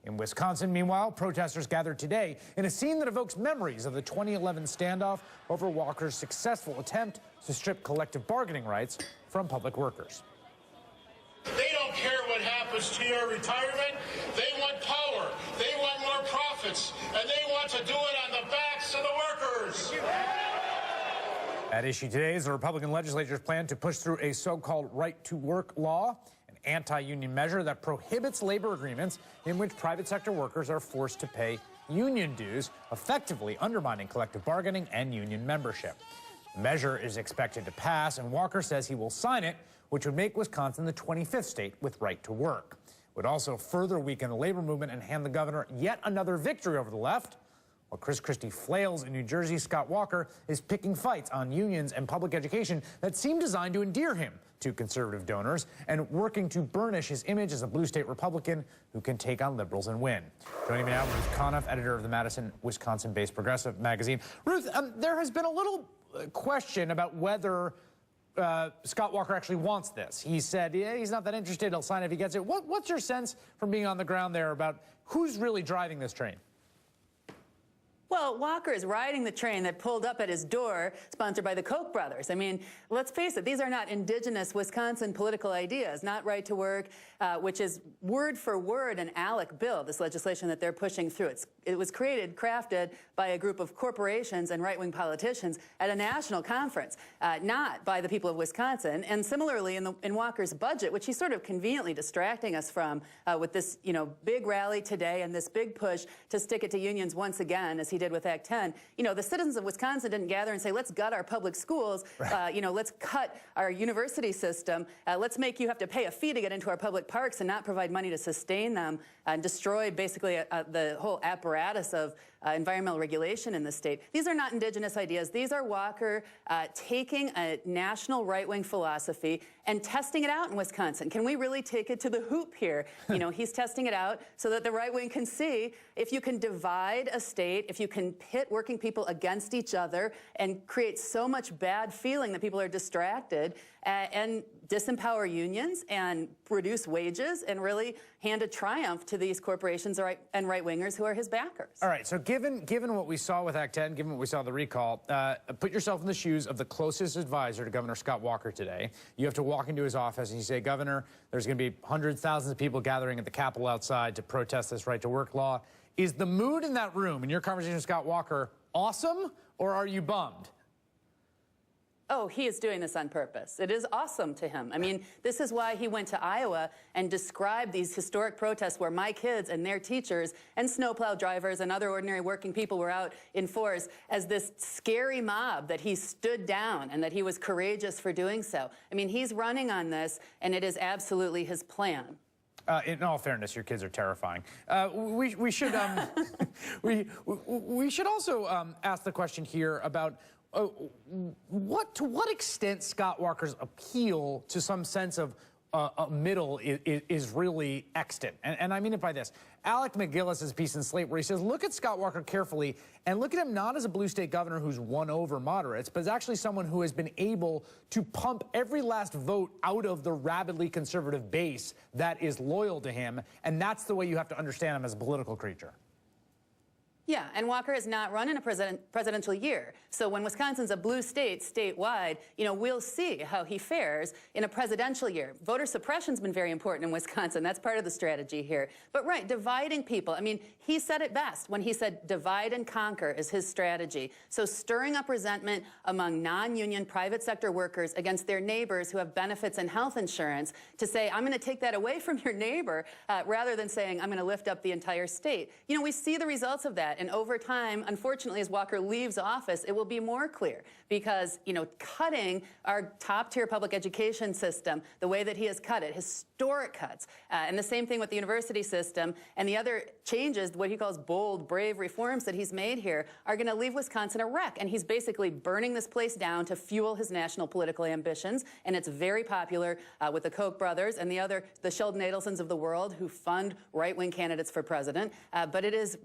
In Wisconsin, meanwhile, protesters gathered today in a scene that evokes memories of the 2011 standoff over Walker's successful attempt to strip collective bargaining rights from public workers. They don't care what happens to your retirement. They want power. They want more profits. And they want to do it on the backs of the workers. At issue today is the Republican legislature's plan to push through a so-called right-to-work law, an anti-union measure that prohibits labor agreements in which private sector workers are forced to pay union dues, effectively undermining collective bargaining and union membership. The measure is expected to pass, and Walker says he will sign it, which would make Wisconsin the 25th state with right to work. It would also further weaken the labor movement and hand the governor yet another victory over the left. While Chris Christie flails in New Jersey, Scott Walker is picking fights on unions and public education that seem designed to endear him to conservative donors and working to burnish his image as a blue state Republican who can take on liberals and win. Joining me now, Ruth Conniff, editor of the Madison, Wisconsin-based Progressive magazine. Ruth, there has been a little question about whether Scott Walker actually wants this. He said, yeah, he's not that interested. He'll sign it if he gets it. What's your sense from being on the ground there about who's really driving this train? Well, Walker is riding the train that pulled up at his door, sponsored by the Koch brothers. I mean, let's face it, these are not indigenous Wisconsin political ideas, not right to work, which is word for word an ALEC bill, this legislation that they're pushing through. It was crafted by a group of corporations and right-wing politicians at a national conference, not by the people of Wisconsin. And similarly, in Walker's budget, which he's sort of conveniently distracting us from with this, big rally today and this big push to stick it to unions once again, as he did with Act 10, the citizens of Wisconsin didn't gather and say, let's gut our public schools, right. Let's cut our university system, let's make you have to pay a fee to get into our public parks and not provide money to sustain them, and destroy basically the whole apparatus of environmental regulation in the state. These are not indigenous ideas. These are Walker taking a national right-wing philosophy and testing it out in Wisconsin. Can we really take it to the hoop here? He's testing it out so that the right wing can see if you can divide a state, if you can pit working people against each other and create so much bad feeling that people are distracted and disempower unions and reduce wages and really hand a triumph to these corporations and right-wingers who are his backers. All right, so given what we saw with Act 10, given what we saw in the recall, put yourself in the shoes of the closest advisor to Governor Scott Walker today. You have to walk into his office and you say, Governor, there's going to be hundreds, thousands of people gathering at the Capitol outside to protest this right-to-work law. Is the mood in that room, in your conversation with Scott Walker, awesome, or are you bummed? Oh, he is doing this on purpose. It is awesome to him. I mean, this is why he went to Iowa and described these historic protests where my kids and their teachers and snowplow drivers and other ordinary working people were out in force as this scary mob that he stood down and that he was courageous for doing so. I mean, he's running on this, and it is absolutely his plan. In all fairness, your kids are terrifying. We should we should also ask the question here about to what extent Scott Walker's appeal to some sense of a middle is really extant. And I mean it by this. Alec McGillis's piece in Slate where he says, look at Scott Walker carefully and look at him not as a blue state governor who's won over moderates, but as actually someone who has been able to pump every last vote out of the rabidly conservative base that is loyal to him. And that's the way you have to understand him as a political creature. Yeah, and Walker has not run in a presidential year. So when Wisconsin's a blue state statewide, we'll see how he fares in a presidential year. Voter suppression's been very important in Wisconsin. That's part of the strategy here. But right, dividing people. I mean, he said it best when he said divide and conquer is his strategy. So stirring up resentment among non-union private sector workers against their neighbors who have benefits and health insurance to say, I'm going to take that away from your neighbor rather than saying, I'm going to lift up the entire state. We see the results of that. And over time, unfortunately, as Walker leaves office, it will be more clear because, cutting our top-tier public education system the way that he has cut it, historic cuts, and the same thing with the university system and the other changes, what he calls bold, brave reforms that he's made here, are going to leave Wisconsin a wreck. And he's basically burning this place down to fuel his national political ambitions. And it's very popular with the Koch brothers and the Sheldon Adelsons of the world who fund right-wing candidates for president. But it is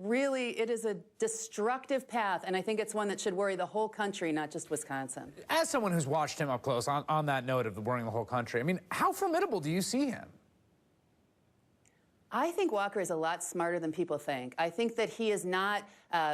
a destructive path, and I think it's one that should worry the whole country, not just Wisconsin. As someone who's watched him up close, on that note of worrying the whole country, I mean, how formidable do you see him? I think Walker is a lot smarter than people think. I think that he is not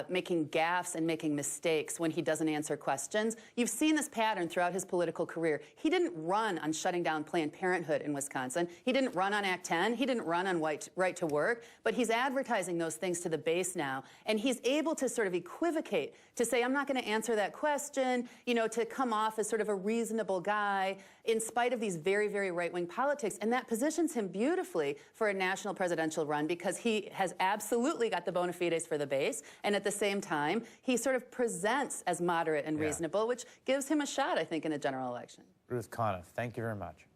making gaffes and making mistakes when he doesn't answer questions. You've seen this pattern throughout his political career. He didn't run on shutting down Planned Parenthood in Wisconsin. He didn't run on Act 10. He didn't run on right to work. But he's advertising those things to the base now. And he's able to sort of equivocate, to say, I'm not going to answer that question, you know, to come off as sort of a reasonable guy in spite of these very, very right-wing politics. And that positions him beautifully for a national presidential run, because he has absolutely got the bona fides for the base. And at the same time, he sort of presents as moderate and reasonable, which gives him a shot, I think, in a general election. Ruth Conniff, thank you very much.